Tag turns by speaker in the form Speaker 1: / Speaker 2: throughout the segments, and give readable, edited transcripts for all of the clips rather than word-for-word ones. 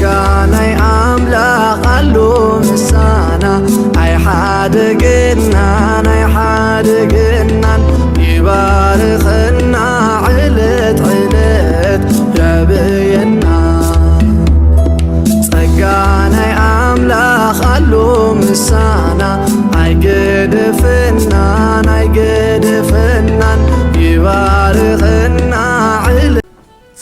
Speaker 1: ጸጋናይ አምላኽ አሉ ምሳና አይሓድግናን ይባርኽና ዕለት ዕለት ያብየና ጸጋናይ አምላኽ አሉ ምሳና አይገድፍናን ይባርኽና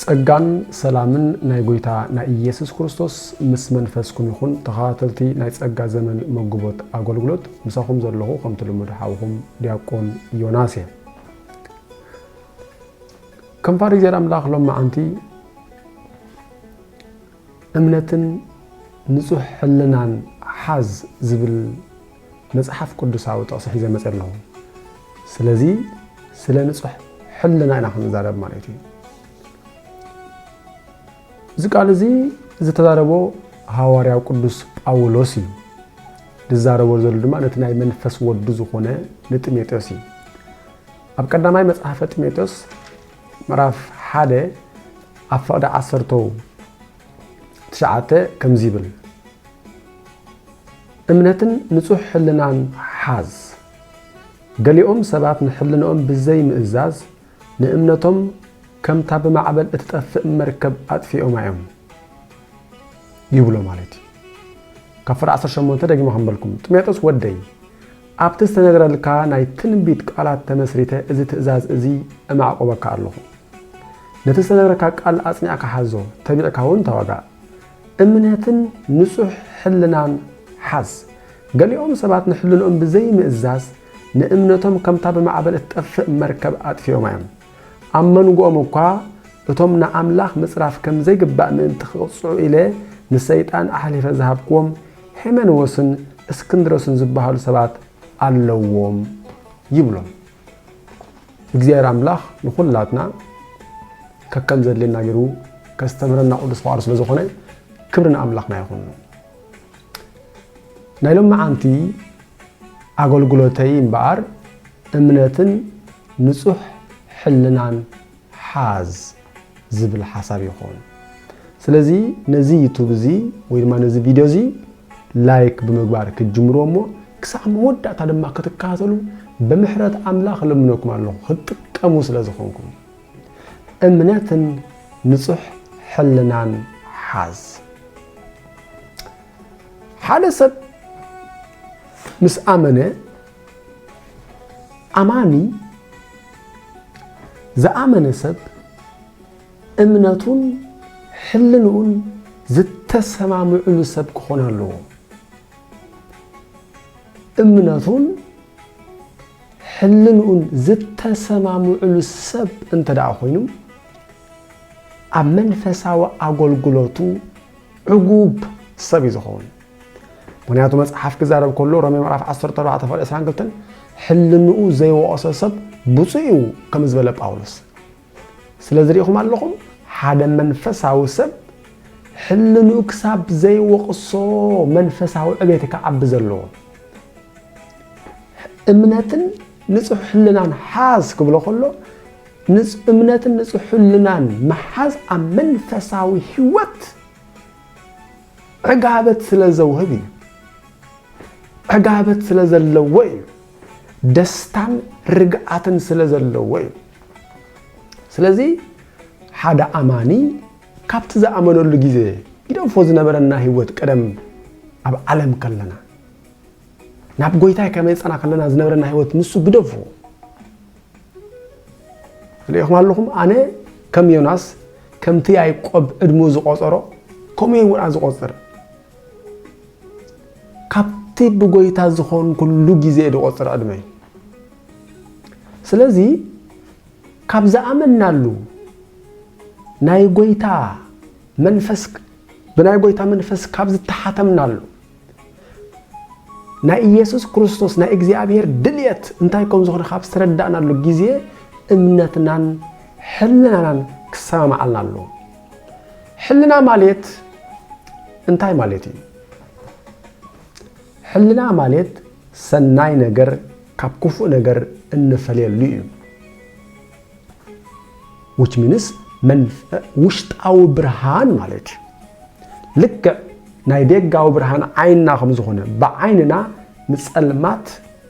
Speaker 2: ጸጋን ሰላምን ናይ ጎይታ ናይ ኢየሱስ ክርስቶስ ምስ መንፈስኩም ይኹን ተኻተልቲ ናይ ጸጋ ዘመን መግቦት አገልግሎት ምሳኹም ዘለኹ ከም ትልምዱ ሓውኹም ዲያቆን ዮናስ እየ ከም ፋሪ እግዚአብሔር አምላኽ ሎም ማዓንቲ እምነትን ንጹህ ሕልናን ሓዝ ዝብል መጽሐፍ ቅዱሳዊ ጥቕሲ ሒዘ መጽ ኣለኹ ስለዚ ስለ ንጹህ ሕልና ኢና ክንዛረብ ማለት እዩ ዝቃል እዚ ዝተዛረቦ ሐዋርያው ቅዱስ ጳውሎስ እዩ ዝዛረቦ ዘሎ ድማ ነቲ ናይ መንፈስ ወዱ ዝኾነ ንጢሞቴዎስ እዩ ኣብ ቀዳማይ መጽሓፈ ጢሞቴዎስ ምዕራፍ 1 ኣብ ፈቅዲ 19 ከምዚ ይብል እምነትን ንጹህ ሕልናን ሓዝ ገሊኦም ሰባት ንሕልንኦም ብዘይ ምእዛዝ ንእምነቶም ከምታ በማዕበል እትጠፍእ መርከብ አጥፊኦም እዮም ይብሎ ማለት ከፈር 18 ደግሞ ከምበልኩም ጢሞቴዎስ ወደይ ኣብቲ ዝተነገረልካ ናይ ትንቢት ቃላት ተመስሪተ እዚ ትእዛዝ እዚ እማዕቆበካ ኣለኹ ነቲ ዝተነገረካ ቃል አጽኒዕካ ሓዞ ተቢዕካ እውን ተዋጋ እምነትን ንጹህ ሕልናን ሓዝ ገሊኦም ሰባት ንሕልንኦም ብዘይ ምእዛዝ ንእምነቶም ከምታ በማዕበል እትጠፍእ መርከብ አጥፊኦም እዮም አመንጎም እኳ እቶም ንአምላኽ ምጽራፍ ከም ዘይግባእ ምእንቲ ክቕጽዑ ኢለ ንሰይጣን አሕሊፈ ዝሃብክዎም ሄሜኔዎስን እስክንድሮስን ዝበሃሉ ሰባት ኣለዎም ይብሎም እግዚአብሔር አምላኽ ንኹላትና ከከም ዘድልየና ገይሩ ከስተምረና ቅዱስ ጳውሎስ ስለዝኾነ ክብርን አምላኽና ይኹን ናይሎም መዓንቲ አገልግሎተይ እምበኣር እምነትን ንጹህ ሕልናን ሓዝ ዝብል ሓሳብ ይኹን ስለዚ ነዚ ዩቲዩብ እዚ ወይ ድማ ነዚ ቪድዮ እዚ ላይክ ብምግባር ክጅምሩሞ ክሳብ መወዳእታ ድማ ክትከታተሉ በምሕረት አምላኽ ልምነኩም ኣለኹ ክትጥቀሙ ስለዝኾንኩም እምነትን ንጹህ ሕልናን ሓዝ ሓደ ሰብ ምስ አመነ አማኒ زآمن سب امنتون حلنون زتسمع معلو سب كخونا له امنتون حلنون زتسمع معلو سب انت دعوينو امن فساوى اقول قلوتو عقوب سب يزخون ونياتو مصحف كزارب كله رمي معرف 10 طبعا تفعل اسران قلتن حلنو زي وقصة سب بوصيو كم زبالة باولوس سلازريكم علىكم حدا منفساو سب حلنو كساب زي وقصو منفساو عبيتك عبزلو امنتن نصح حلنان حاز كبلو خلو امنتن نصح حلنان محاز ام منفساو حيوت عقابت سلازوهبي عقابت سلازلوي دستان رجعتن سلازلوي سلازي حدا اماني كابت ذا امانو لغيزه يدو فوز نبرنا هيوت قدم اب عالم كلنا ناب غويتاي كما يصنا كلنا زنبرنا هيوت نسو غدفو ليكم اللهم انا كم يوناس كمتي يعقوب ادمو زقصرو كومي ورا زقصر كابتي بغويتا زخون كل غيزه دو قصر ادمي سلازي كابزا امنالو ناي غويتا منفس بناي غويتا منفس كابز تحاتمنالو نا ኢየሱስ ክርስቶስ ና እግዚአብሔር ድልየት እንታይ ከም ዝኾነ ካብ ተረዳእናሉ ግዜ እምነትናን ሕልናናን ክሰማዓልናሉ ሕልና ማለት እንታይ ማለት እዩ ሕልና ማለት ሰናይ ነገር ካብ ክፉእ ነገር እንፈልየሉ እዩ which means ውሽጣዊ ብርሃን ማለት ልክ ናይ ደጋዊ ብርሃን ዓይንና ከም ዝኾነ ብዓይንና ንጸልማት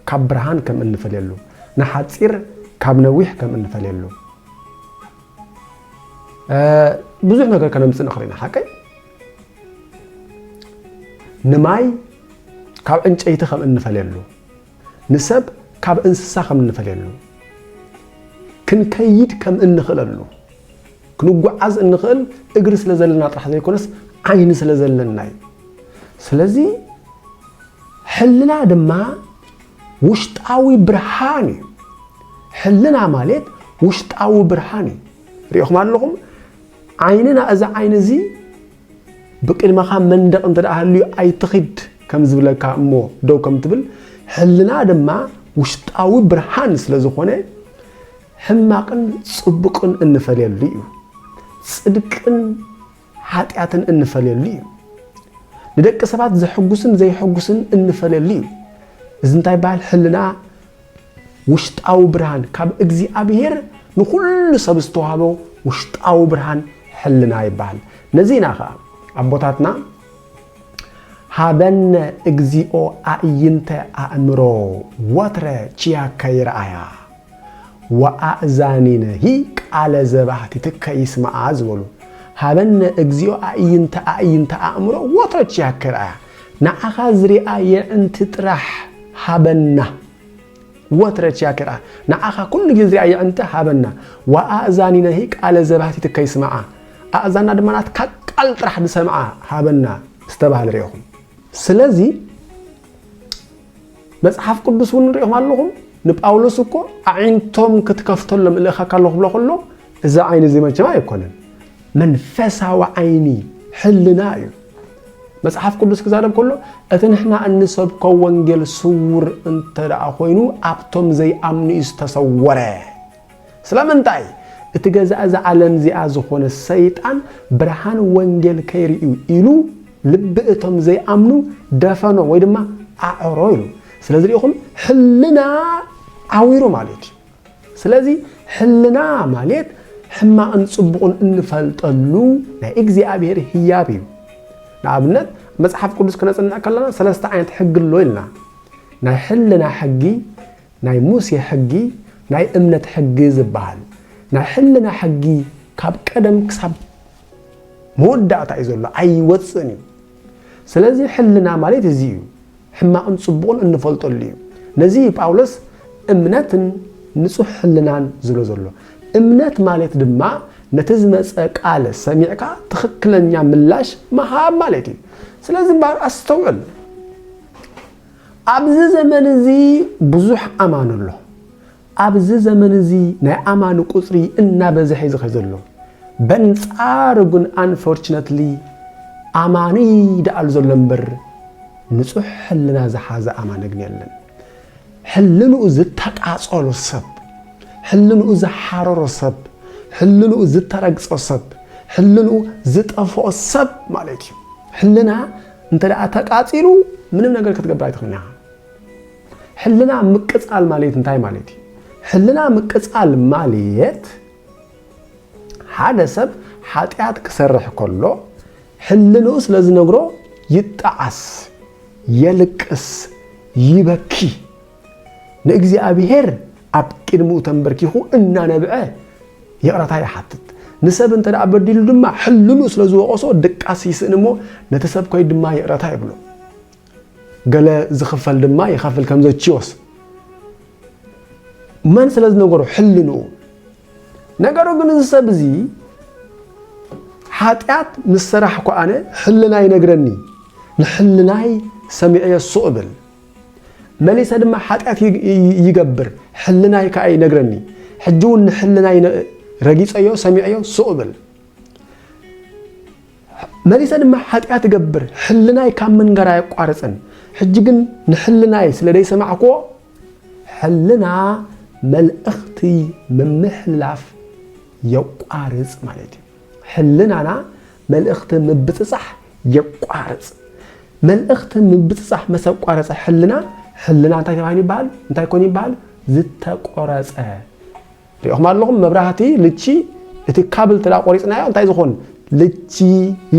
Speaker 2: ካብ ብርሃን ከም እንፈልየሉ ንሓፂር ካብ ነዊሕ ከም እንፈልየሉ ብዙሕ ነገር ከነምፅእ ንኽእል ኢና ሓቀይ ንማይ ካብ ዕንጨይቲ ከም እንፈልየሉ ንሰብ ካብ እንስሳ ከም እንፈልየሉ ክንከይድ ከም እንኽእለሉ ክንጓዓዝ እንኽእል እግሪ ስለ ዘለና ጥራሕ ዘይኮነስ ዓይኒ ስለ ዘለና እዩ ስለዚ ሕልና ድማ ውሽጣዊ ብርሃን እዩ ሕልና ማለት ውሽጣዊ ብርሃን እዩ ሪኢኹም ኣለኹም ዓይንና እዚ ዓይን እዚ ብቅድመኻ መንደቕ እንተደኣሃልዩ ኣይትኽድ ከም ዝብለካ እሞ ደው ከም ትብል ሕልና ድማ ውሽጣዊ ብርሃን ስለ ዝኾነ ሕማቅን ጽቡቅን እንፈልየሉ እዩ ጽድቅን ኃጢአትን እንፈልየሉ እዩ ንደቂ ሰባት ዘሕጉስን ዘይሕጉስን እንፈልየሉ እዩ እዚ እንታይ ባል ሕልና ውሽጣዊ ብርሃን ካብ እግዚአብሔር ንኹሉ ሰብ ዝተዋህቦ ውሽጣዊ ብርሃን ሕልና ይባል ነዚና ኸ አቦታትና ሃበነ እግዚኦ አእይንተ አእምሮ ወትረ ቺያከ ይርአያ ወአእዛኒነሂ ቃለ ዘባህቲ ትከ ይስማዓ ዝበሉ ሃበነ እግዚኦ አእይንተ አእምሮ ወትረ ቺያከ ይርአያ ንዓኻ ዝሪአ የዕንቲ ጥራሕ ሃበና ወትረ ቺያከ ይርአያ ንዓኻ ኩሉ ግዜ ዝሪአ የዕንቲ ሃበና ወአእዛኒነሂ ቃለ ዘባህቲ ትከ ይስማዓ አእዛና ድማናት ቃል ጥራሕ ድሰምዓ ሃበና ዝተባህለ ሪኢኹም ስለዚ መጽሐፍ ቅዱስ ውን ሪኢኹም ኣለኹም ንጳውሎስ እኮ ዓይንቶም ክትከፍተሎም እልኻ ካለኹ ብሎ ከሎ እዛ ዓይኒ እዚ መቸማ ኣይኮነን መንፈሳዊ ዓይኒ ሕልና እዩ መጽሐፍ ቅዱስ ክዛረብ ከሎ እቲ ንሕና እንሰብኮ ወንጌል ስውር እንተደኣ ኮይኑ ኣብቶም ዘይኣምኑ እዩ ዝተሰወረ ስለምንታይ እቲ ገዛእ እዚ ዓለም እዚኣ ዝኾነ ሰይጣን ብርሃን ወንጌል ከይርዩ ኢሉ ልቢ እቶም ዘይኣምኑ ደፈኖ ወይ ድማ ኣዕሮ ኢሉ ስለዚ ሪኢኹም ሕልና ዓዊሩ ማለት እዩ ስለዚ ሕልና ማለት ሕማቅን ጽቡቕን እንፈልጠሉ ናይ እግዚአብሔር ህያብ እዩ ንኣብነት መጽሐፍ ቅዱስ ከነጽንዕ ከለና ሰለስተ ዓይነት ሕጊ ኣሎ ኢልና ናይ ሕልና ሕጊ ናይ ሙሴ ሕጊ ናይ እምነት ሕጊ ዝበሃል ናይ ሕልና ሕጊ ካብ ቀደም ክሳብ መወዳእታ እዩ ዘሎ ኣይወፅእን እዩ ስለዚ ሕልና ማለት እዚ እዩ ሕማቅን ጽቡቕን እንፈልጠሉ እዩ ነዚ ጳውሎስ እምነትን ንጹህ ሕልናን ዝብሎ ዘሎ እምነት ማለት ድማ ነቲ ዝመፀ ቃል ሰሚዕካ ትክክለኛ ምላሽ መሃብ ማለት እዩ ስለዚ ባር ኣስተውዕል ኣብዚ ዘመን እዚ ብዙሕ ኣማን ኣሎ ኣብዚ ዘመን እዚ ናይ ኣማን ቁጽሪ እናበዝሐ ዝኸይ ዘሎ በንጻር ግን unfortunately ኣማኒ ደኣል ዘሎ እምበር ንጹህ ሕልና ዝሓዘ ኣማን ግን የለን ሕልንኡ ዝተቃጸሎ ሰብ ሕልንኡ ዝሓረሮ ሰብ ሕልንኡ ዝተረግጾ ሰብ ሕልንኡ ዝጠፍኦ ሰብ ማለት እዩ ሕልና እንተደኣ ተቃጺሉ ምንም ነገር ክትገብር ኣይትኽእልና ሕልና ምቅጻል ማለት እንታይ ማለት እዩ ሕልና ምቅጻል ማለት ሓደ ሰብ ኃጢአት ክሰርሕ ከሎ ሕልንኡ ስለ ዝነግሮ ይጣዓስ የልቅስ ይበኪ ንእግዚአብሔር ኣብ ቅድሚኡ ተንበርኪኹ እናነብዐ ይቕረታ ይሓትት ንሰብ እንተደኣ በዲሉ ድማ ሕልንኡ ስለ ዝወቐሶ ድቃስ ይስእን እሞ ነቲ ሰብ ኮይ ድማ ይቕረታ ይብሎ ገለ ዝኽፈል ድማ ይኸፍል ከም ዘችዮስ መን ስለ ዝነገሮ ሕልንኡ ነገሩ ግን እዚ ሰብ እዚ ኃጢአት ምስ ሰራሕኩ ኣነ ሕልናይ ነግረኒ ንሕልናይ ሰሚዐየ ሱቕብል መሊሰ ድማ ኃጢአት ይገብር ሕልናይ ከኣይ ነግረኒ ሕጂ እውን ንሕልናይ ረጊጸዮ ሰሚዐዮ ሱቕብል መሊሰ ድማ ኃጢአት ይገብር ሕልናይ ካብ መንገራ ይቋርጽን ሕጂ ግን ንሕልናይ ስለ ደይ ሰማዕክዎ ሕልና መልእኽቲ ምምሕላፍ يقارጽ ማለት እዩ ሕልናና መልእኽቲ ምብጽጻሕ يقارጽ መልእኽቲ ምብጽጻሕ መሰቋረጸ ሕልና እንታይ ተባሂሉ ይባሃል እንታይ ኮን ይባሃል ዝተቆረጸ ሪኦም ኣለኹም መብራህቲ ልቺ እቲ ካብል ተዳ ቆሪጽናዮ እንታይ ዝኾን ልቺ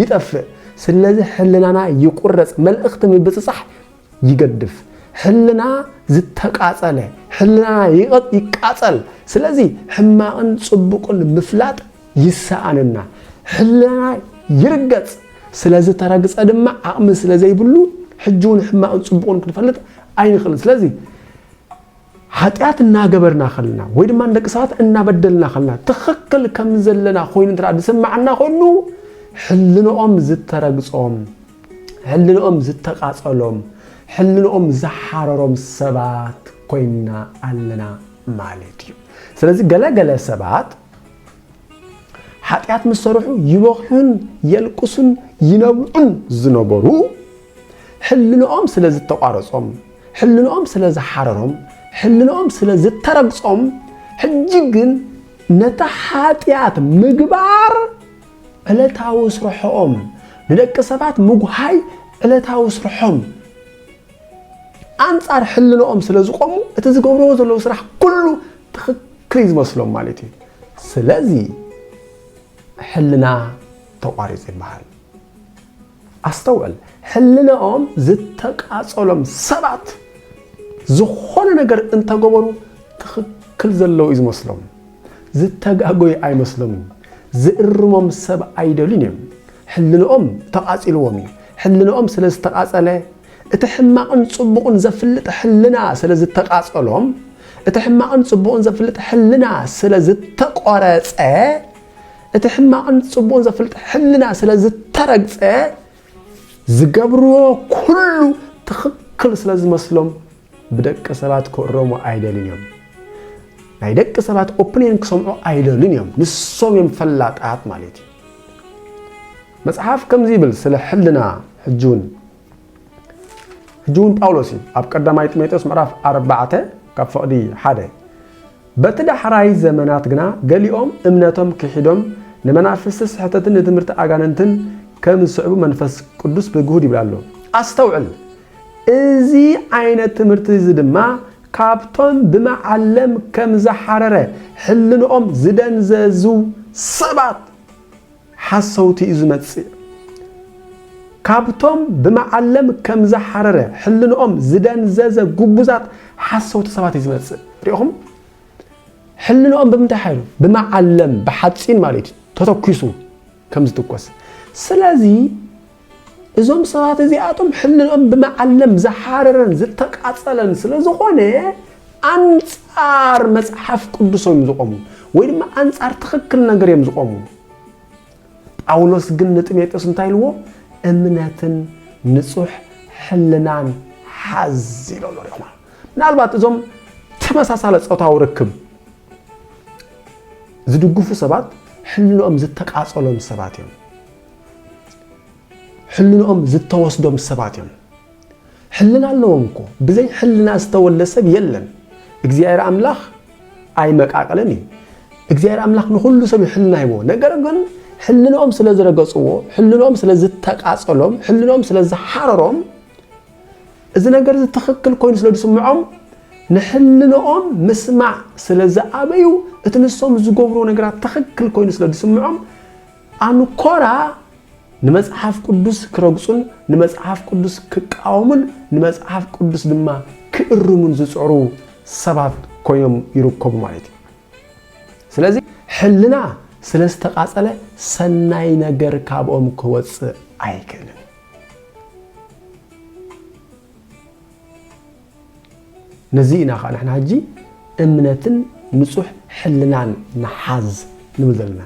Speaker 2: ይጠፍእ ስለዚህ ሕልናና ይቁረጽ መልእኽት ምብጽጻሕ ይገድፍ ሕልና ዝተቃጸለ ሕልናና ይቃጸል ስለዚህ ሕማቅን ጽቡቅን ምፍላጥ ይሰአንና ሕልናና ይርገጽ ስለዚህ ተረግጸ ድማ አቅም ስለዚህ ብሉ ሕጁን ሕማቅን ጽቡቅን ክንፈልጥ አይንخل ስለዚህ ኃጢአት እናገበርና خلና ወይ ድማ እንደቅሳት እናበደልና خلና ተخክል ከም ዘለና ኮይን ትራድ ሰማዕና ኮይኑ ሕልኖኦም ዝተረግጾም ሕልኖኦም ዝተቃጸሎም ሕልኖኦም ዘሓረሮም ሰባት ኮይና አለና ማለት እዩ ስለዚህ ገለገለ ሰባት ኃጢአት መሰሩሑ ይወኽን የልቁስን ይነብዑን ዝነበሩ ሕልኖኦም ስለዚህ ተቋረጾም ሕልኖኦም ስለዚህ ሓረሮም ሕልኖኦም ስለዚህ ተረግጾም ሕጂ ግን ነታ ኃጢአት ምግባር ዕለታዊ ስርሖም ንደቂ ሰባት ምጉሃይ ዕለታዊ ስርሖም አንጻር ሕልኖኦም ስለዚህ ቆሙ እቲ ዝገብርዎ ዘለው ስራሕ ኩሉ ትክክል ይመስሎም ማለት እዩ ስለዚህ ሕልና ተቋሪጽ ይባሃል አስተውል ሕልኖኦም ዝተቃጸሎም ሰባት ዝኾነ ነገር እንተገበሩ ትክክል ዘለው ይመስሎም ዝተጋጎይ አይመስሎም ዝእርሞም ሰብ አይደሉን ሕልኖኦም ተቃጺልዎም ሕልኖኦም ስለዝተቃጸለ እቲ ሕማቅን ጽቡቅን ዘፍልጥ ሕልና ስለዝተቃጸሎም እቲ ሕማቅን ጽቡቅን ዘፍልጥ ሕልና ስለዝተቆረጸ እቲ ሕማቅን ጽቡቅን ዘፍልጥ ሕልና ስለዝተረግጸ ዝገብርዎ ኩሉ ትክክል ስለዝመስሎም ብደቂ ሰባት ክእረሙ አይደሉን ናይ ደቂ ሰባት ኦፒኒየን ክሰምዑ አይደሉን ንሶም ፈላጣት ማለት እዩ መጽሐፍ ከምዚ ይብል ስለ ሕልና ሕጁን ጳውሎስ ኣብ ቀዳማይ ጢሞቴዎስ ምዕራፍ 4 ካብ ፍቅዲ 1 በትዳሕራይ ዘመናት ግና ገሊኦም እምነቶም ክሒዶም ንመናፍስት ስሕተትን ትምህርት አጋንንትን ከም ዝስዕቡ መንፈስ ቅዱስ በግሁድ ይብላሉ አስተውዕል እዚ አይነት ትምህርት ድማ ካብቶም ብመዓለም ከም ዘሓረረ ሕልኖኦም ዝደንዘዙ ሰባት ሓሰውቲ ዝመጽእ ካብቶም ብመዓለም ከም ዘሓረረ ሕልኖኦም ዝደንዘዘ ጉቡዛት ሓሰውቲ ሰባት ዝመጽእ ሪኦም ሕልኖኦም ብምንታይ ሓይሉ ብመዓለም በሓጺን ማለት ተተኩሱ ከም ዝትኮስ ስለዚ እዞም ሰባት እዚኣቶም ሕልኖኦም ብመዓለም ዘሓረረን ዝተቃጸለን ስለዝኾነ አንጻር መጽሐፍ ቅዱሶም ዝቆሙ ወይ ድማ አንጻር ትክክል ነገር እዮም ዝቆሙ ጳውሎስ ግን ንጢሞቴዎስ እንታይ ኢልዎ እምነትን ንጹህ ሕልናን ሓዝ ኢሎም ነሮማ ምናልባት እዞም ተመሳሳለ ጾታዊ ርክብ ዝድግፉ ሰባት ሕልኖኦም ዝተቃጸሎም ሰባት እዮም ሕልኖኦም ዝተወስዶም ሰባት እዮም ሕልና ኣለዎም እኮ ብዘይ ሕልና ዝተወለደ ሰብ የለን እግዚአብሔር አምላክ አይመቃቀለን እግዚአብሔር አምላክ ንሁሉ ሰብ ሕልና ይሞ ነገር ግን ሕልኖኦም ስለዝረገጽዎ ሕልኖኦም ስለዝተቃጸሎም ሕልኖኦም ስለዝሓረሮም እዚ ነገር ዝትክክል ኮይኑ ስለዝስምዖም ንሕልኖኦም ምስማዕ ስለዝኣበዩ እቲ ንሶም ዝገብሩ ነገራት ትክክል ኮይኑ ስለዝስምዖም አንኮራ ንመጽሐፍ ቅዱስ ክረግጹን ንመጽሐፍ ቅዱስ ክቃወሙን ንመጽሐፍ ቅዱስ ድማ ክእርሙን ዝጽዕሩ ሰባት ኮይኖም ይርከቡ ማለት እዩ ስለዚህ ሕልና ስለዝተቃጸለ ሰናይ ነገር ካብኦም ክወጽእ አይክእልን ነዚህና ንሕና ሕጂ እምነትን ንጹህ ሕልናን ንሓዝ ንብል ዘለና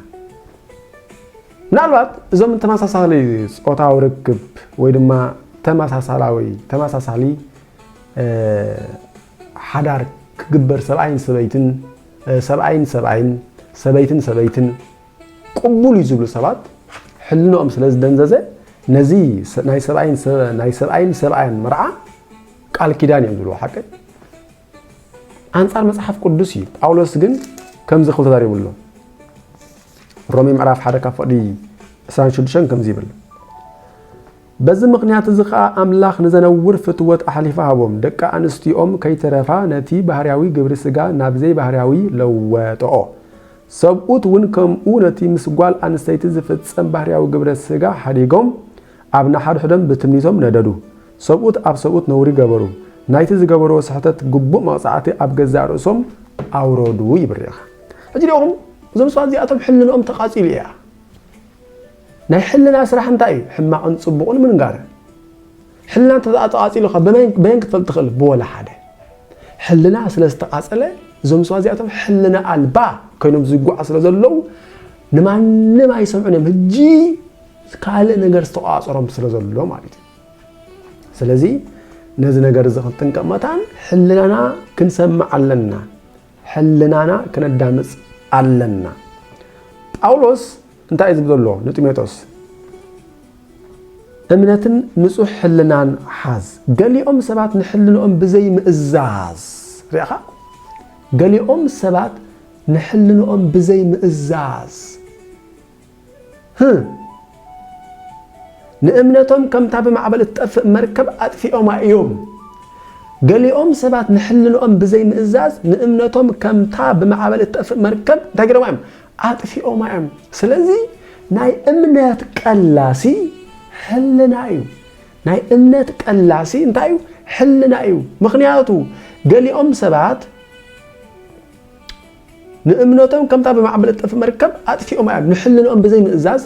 Speaker 2: ምናልባት እዞም ተመሳሳሊ ጾታዊ ርክብ ወይ ድማ ተመሳሳሊ ሓዳር ክግበር ሰብኣይን ሰበይትን ቅቡል ይዝብሉ ሰባት ሕልኖኦም ስለዝደንዘዘ ነዚ ናይ ሰብኣይን መርዓ ቃል ኪዳን እዮም ዝብሉ ሓቂ አንጻር መጽሐፍ ቅዱስ እዩ ጳውሎስ ግን ከምዚ ክብል ተዛሪቡሎ ሮሜ ምዕራፍ 1 ካብ ፍቅዲ 26 ከምዚ ይብል በዚ ምክንያት እዚ ከዓ አምላኽ ንዘነውር ፍትወት አሕሊፋ ሃቦም ደቂ አንስቲኦም ከይተረፋ ነቲ ባህርያዊ ግብሪ ስጋ ናብ ዘይ ባህርያዊ ለወጠኦ ሰብኡት ውን ከምኡ ነቲ ምስጓል አንስተይቲ ዝፍጸም ባህርያዊ ግብሪ ስጋ ሓዲጎም أبنا حد حدم بتمنيتهم نددو سبوت أب سبوت نوري جبرو نايت زجبرو صحتت جبوا مقصعاتي أب جزء رأسهم أورودو يبريخ أجريهم زم سواد زياتهم حلنا أم تقاصيليا ناي حلنا أسرح انتاي حما أنصبون من قاره حلنا تقاصيلو خا بين تفلتخل بولا حدا حلنا سلستقاصله زم سواد زياتهم حلنا ألبا كانوا زجوا أصلا زلوا نما يسمعونهم هجي كاله نجار استقاصرهم سلا زلوا مالتي سلازي نزي نجار زخن تنقمتان حلنا كنسمع علنا حلنانا كندامص علنا ጳውሎስ እንታይ ዝብሎ ንጢሞቴዎስ እምነትን ንጹህ ሕልናን ሓዝ ገሊኦም ሰባት ንሕልንኦም ብዘይ ምእዛዝ ሪኻ ገሊኦም ሰባት ንሕልንኦም ብዘይ ምእዛዝ ንእምነቶም ከምታ በማዕበል እትጠፍእ መርከብ ኣጥፊኦም እዮም ገሊኦም ሰባት ንሕልንኦም ብዘይ ምእዛዝ ንእምነቶም ከምታ በማዕበል እትጠፍእ መርከብ እንታይ ገረማዮም أطفئوا معهم سلزي ناي أمنات كلاسي حلنا أيو ناي أمنات كلاسي انتايو حلنا أيو مخنياتو قالي سبعات نأمناتهم كم تابع معبلة في مركب أطفئوا معهم نحلنا بزي مئزاز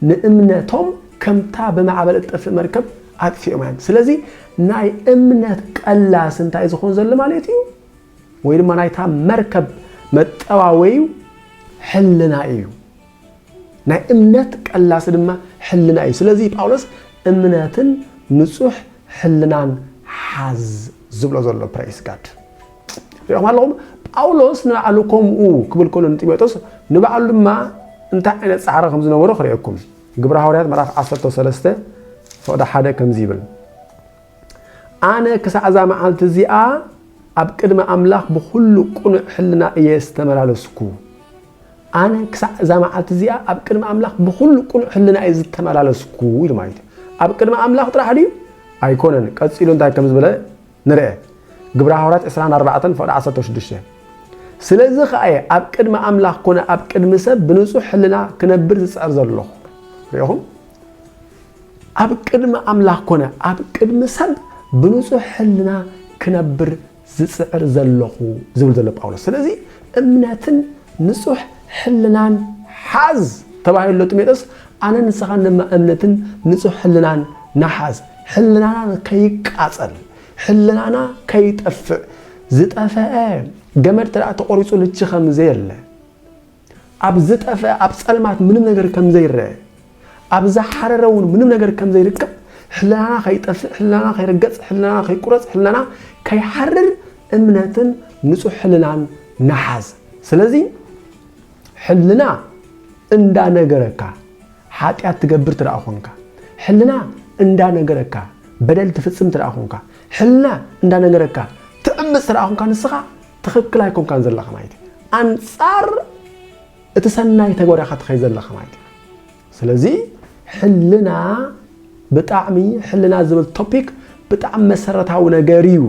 Speaker 2: نأمناتهم كم تابع معبلة في مركب أطفئوا معهم سلزي ناي أمنات كلاسي انتاي زخون زلم عليتيو ويلما ناي تام مركب متواويو حلنا أيو ناي إمنات كاللاس دما حلنا أيو سلازي باولس إمناتن نصوح حلنان حاز زبلو زلو برايس قاد ريهم هالهم باولس نبعلوكم كبل كولو نتيبيتوس نبعلو لما انتا عينة سحارة خمزنا ورخ ريكم قبرا هوريات مراف 13 فوق حدا كم زيبل أنا كسعزا معالت زيئة أبقد ما أملاك بخلو كونو حلنا إيستمرالسكو أنا كسع زماعات زيا أبكر ما أملاك بخل كل حلنا إذا تمر على سكول مايت أبكر ما أملاك ترى حدي أيكونن كاتسيلون تاي كمز بلا نرى قبرها هورات إسران 4 فوق 16 سلازي خاية أبكر ما أملاك كنا أبكر مسب بنصو حلنا كنبر تسعر زلخ ريهم أبكر ما أملاك كنا أبكر مسب بنصو حلنا كنبر تسعر زلخ زول زلب أولا سلازي أمناتن نصح حلنان حاز طبعا لو تميتس أنا نسخن لما أمنتن نصح حلنان نحاز حلنانا كيقاصل حلنانا كيطفئ زطفئ جمر ترى تقريصو لچ خمزه يله اب زطفئ اب صلمات منم ነገር ከምዘይ ይረ اب زحررون منم ነገር ከምዘይ ይርከብ حلنانا كيطفئ حلنانا كيرገጽ حلنانا كيقرص حلنانا كيحرر أمنتن نصح حلنان نحاز سلازي حلنا اندا نغركا حاتيات تغبر تراخونكا حلنا اندا نغركا بدل تفصم تراخونكا حلنا اندا نغركا تأمس تراخونكا نسخا تخكل هيكون كان زلخ مايت انصار اتسناي تغوريخا تخي زلخ مايت سلازي حلنا بطعمي حلنا زبل توبيك بطعم مسرتاو نغريو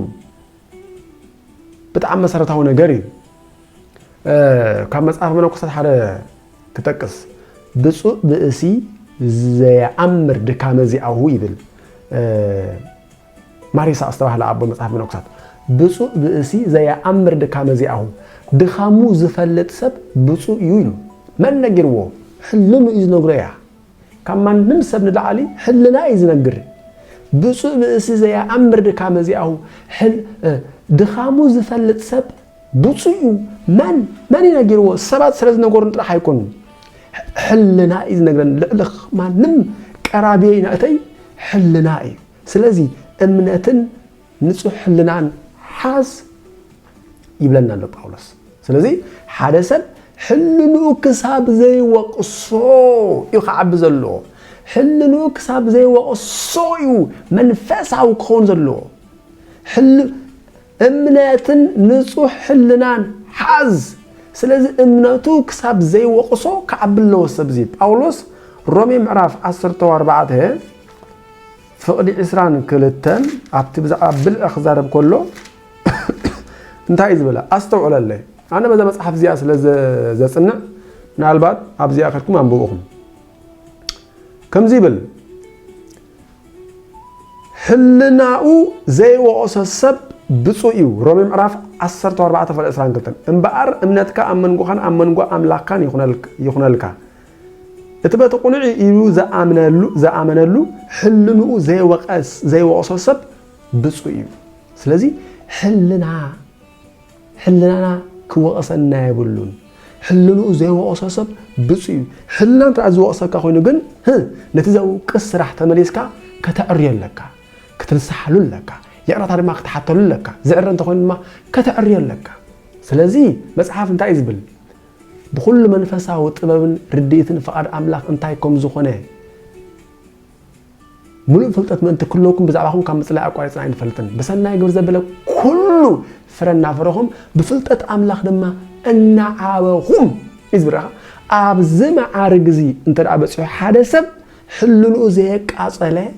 Speaker 2: بطعم مسرتاو نغريو كم مصحف منو كسر حدا كتقص بصو بأسي زي أمر دكامزي أو يبل ماريسا أستراح لأبو مصحف منو كسر بصو بأسي زي أمر دكامزي أو دخامو زفلت سب بصو يويلو من نجرو حلنا إزنقريا كمان نمسب ندعالي حلنا إزنقر بصو بأسي زي أمر دكامزي أو حل دخامو زفلت سب بوصيو من ينجروا سبات سرز نقول راح يكون حلنا إذا نقرن لألخ ما نم كرابينا أتي حلنا سلازي أمنتن نصح حلنا حاز يبلنا لباولس سلازي حدث حلنو كساب زي وقصو يخعب زلو حلنو كساب زي وقصو منفس أو كون زلو حل أمناتن نصح حلنان حاز سلازي أمناتو كساب زي وقصو كعب الله سبزي باولوس رومي معراف 14 فقدي عسران كلتن عبتبزع بالأخزارب كله انتهي زبلا أستوعل الله أنا بذا مصحف زياء سلازي صنع نالبات أبزي آخركم أنبوهم كم زيبل ሕልናኡ ዘይወቀሰ ሰብ ብፁዕ እዩ ሮሜ ምዕራፍ 14:22 እምበኣር እምነትካ ኣብ መንጎኻን ኣብ መንጎ ኣምላኽካን ይኹነልካ እቲ በቲ ቁኑዕ ኢሉ ዝኣመነሉ ሕልንኡ ዘይወቀሰ ሰብ ብፁዕ እዩ ስለዚ ሕልናና ክወቀሰና የብሉን ሕልንኡ ዘይወቀሰ ሰብ ብፁዕ እዩ ሕልና እንተ ዝወቀሰካ ኮይኑ ግን ነቲ ዘውቅስ ስራሕ ተመሊስካ ከተዕርየለካ ክትንሳሓሉለካ يقرأ هذا ما كتحطلو لك زعر أنت خوين ما كتعريان لك سلازي مصحف انتاي زبل بكل منفسه وطبب رديت فقد أملاك انتايكم زخونه ملء فلتت من انت كلكم بزعبهم كان مثلا أقوال صناعين فلتن بس أنا يقول زبله كله فرنا فرهم بفلتت أملاك لما أن عاوهم إزبرها أبزم عارجزي انت أبص حادث حلنو زيك أصله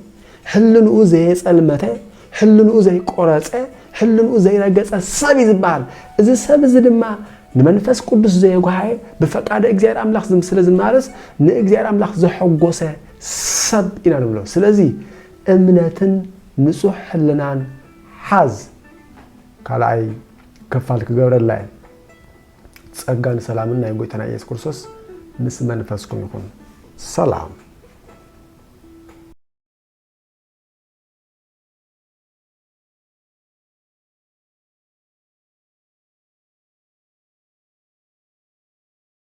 Speaker 2: حلنو زي سلمته حلنو زي قرصه حلنو زي رجصه سب يزبال اذا سب زدما نمنفس قدس زي غاي بفقاد እግዚአብሔር አምላክ ዝምስለ ዝማረስ ንእግዚአብሔር አምላክ ዘሐጎሰ ሰብ ኢና ንብሎ ስለዚ እምነትን ንጹህ ሕልናን ሓዝ ካልኣይ ከፋልክ ገብረላይ ጸጋን ሰላምን ናይ ጎይታና ኢየሱስ ክርስቶስ ምስ መንፈስኩም ይኹን ሰላም